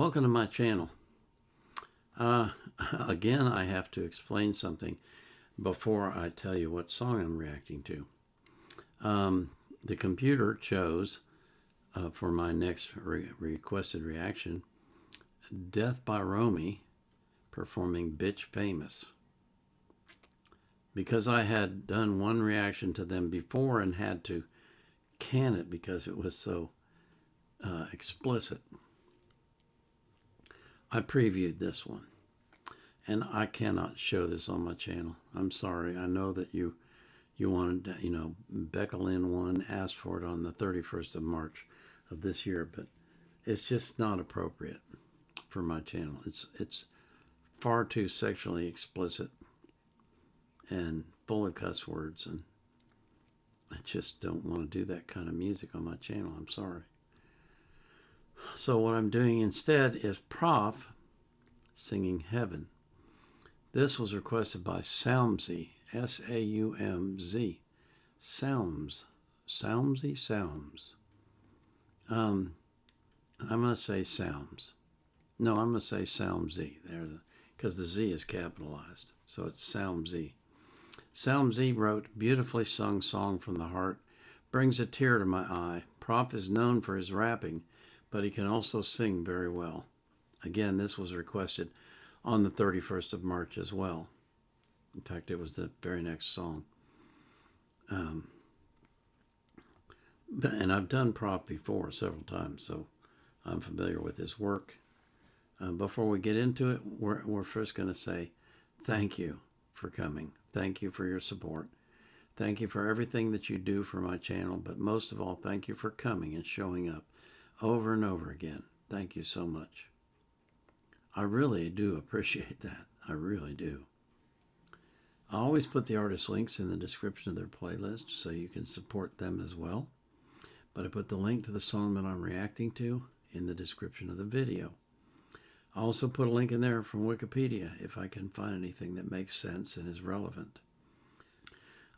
Welcome to my channel. Again, I have to explain something before I tell you what song I'm reacting to. The computer chose for my next requested reaction, Death by Romy performing Bitch Famous. Because I had done one reaction to them before and had to can it because it was so explicit, I previewed this one. And I cannot show this on my channel. I'm sorry. I know that you wanted to, beckle in one, ask for it on the 31st of March of this year, but it's just not appropriate for my channel. It's far too sexually explicit and full of cuss words, and I just don't want to do that kind of music on my channel. I'm sorry. So what I'm doing instead is Prof singing Heaven. This was requested by SaumZ, S-A-U-M-Z. SaumZ. SaumZ. I'm going to say SaumZ. No, I'm going to say SaumZ. Because the Z is capitalized. So it's SaumZ. SaumZ wrote, beautifully sung song from the heart, brings a tear to my eye. Prof is known for his rapping, but he can also sing very well. Again, this was requested on the 31st of March as well. In fact, it was the very next song. And I've done Prof before several times, so I'm familiar with his work. Before we get into it, we're first going to say thank you for coming. Thank you for your support. Thank you for everything that you do for my channel, but most of all, thank you for coming and showing up over and over again. Thank you so much. I really do appreciate that. I really do. I always put the artist links in the description of their playlist so you can support them as well. But I put the link to the song that I'm reacting to in the description of the video. I also put a link in there from Wikipedia if I can find anything that makes sense and is relevant.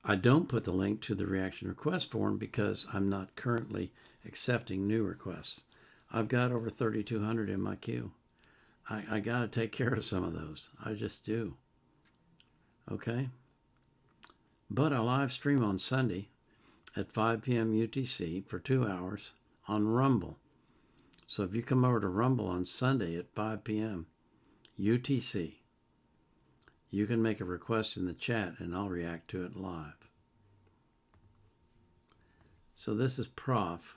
I don't put the link to the reaction request form because I'm not currently accepting new requests. I've got over 3,200 in my queue. I got to take care of some of those. I just do. Okay? But I live stream on Sunday at 5 p.m. UTC for 2 hours on Rumble. So if you come over to Rumble on Sunday at 5 p.m. UTC, you can make a request in the chat and I'll react to it live. So this is Prof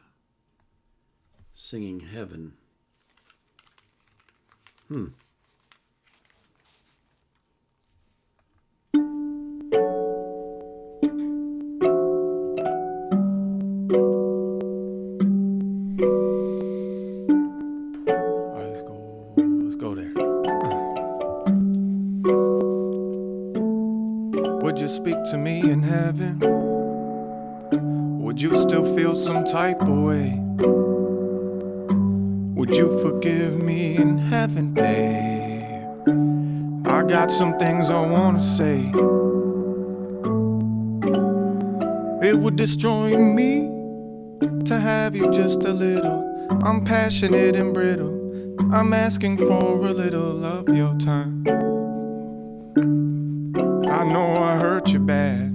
singing Heaven. Let's go there. Would you speak to me in heaven? Would you still feel some type of way? Would you forgive me in heaven, babe? I got some things I wanna say. It would destroy me to have you just a little. I'm passionate and brittle. I'm asking for a little of your time. I know I hurt you bad.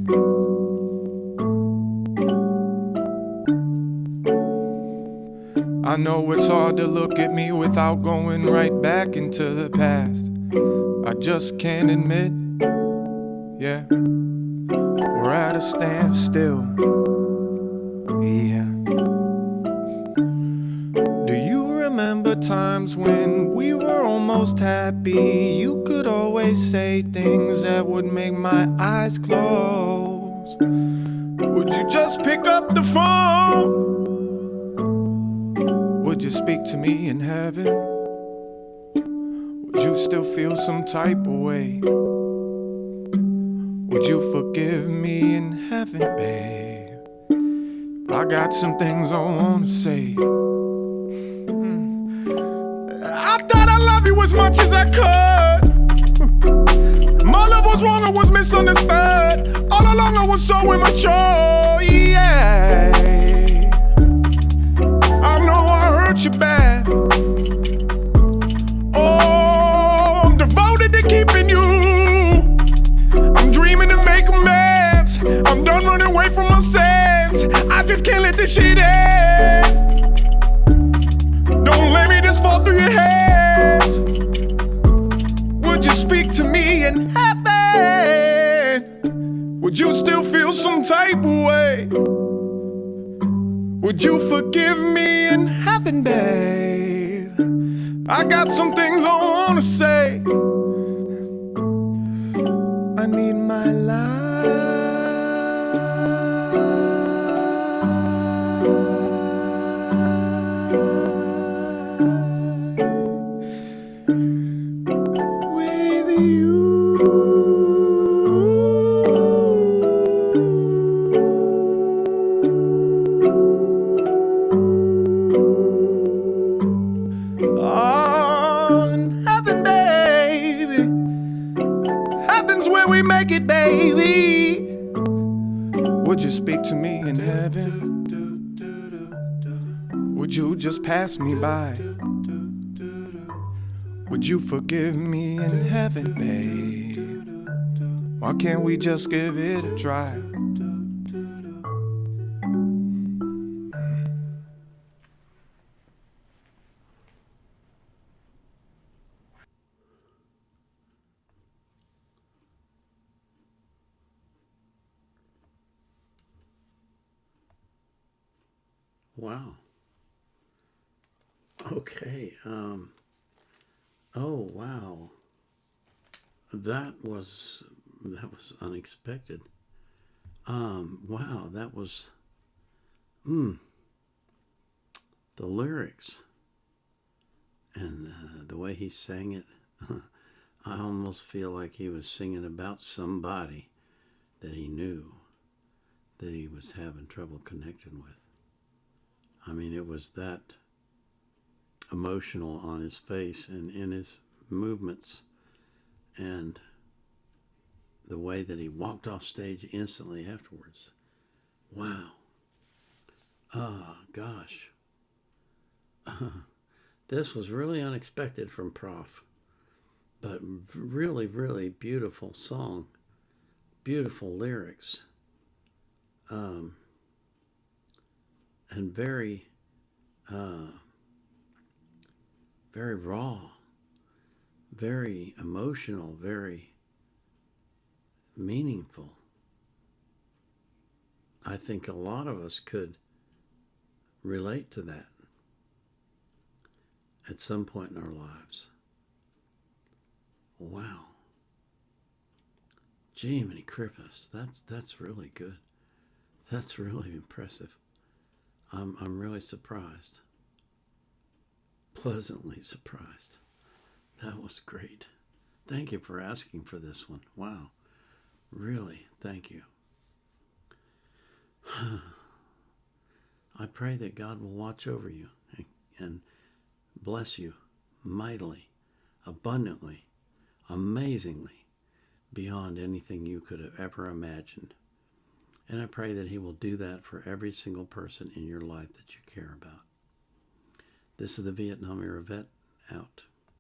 I know it's hard to look at me without going right back into the past. I just can't admit, yeah, we're at a standstill, yeah. Do you remember times when we were almost happy? You could always say things that would make my eyes close. Would you just pick up the phone? Would you speak to me in heaven? Would you still feel some type of way? Would you forgive me in heaven, babe? I got some things I wanna say. I thought I loved you as much as I could. My love was wrong, I was misunderstood. All along I was so immature, yeah. I know I hurt you bad. away from my sense. I just can't let this shit end. Don't let me just fall through your hands. Would you speak to me in heaven? Would you still feel some type of way? Would you forgive me in heaven, babe? I got some things I wanna say. I need my life. With you. Oh, in heaven, baby. Heaven's where we make it, baby. Would you speak to me in heaven? Would you just pass me by? Would you forgive me in heaven, babe? Why can't we just give it a try? Wow. Okay. Oh, wow. That was unexpected. Wow, that was the lyrics and the way he sang it. I almost feel like he was singing about somebody that he knew that he was having trouble connecting with. I mean, it was that emotional on his face and in his movements, and the way that he walked off stage instantly afterwards. Wow. Gosh. This was really unexpected from Prof, but really, really beautiful song, beautiful lyrics, and very, very raw, very emotional, very meaningful. I think a lot of us could relate to that at some point in our lives. Wow. Jiminy Crippus, that's really good. That's really impressive. I'm really surprised. Pleasantly surprised. That was great. Thank you for asking for this one. Wow. Really, thank you. I pray that God will watch over you and bless you mightily, abundantly, amazingly, beyond anything you could have ever imagined. And I pray that He will do that for every single person in your life that you care about. This is the Vietnam era vet out.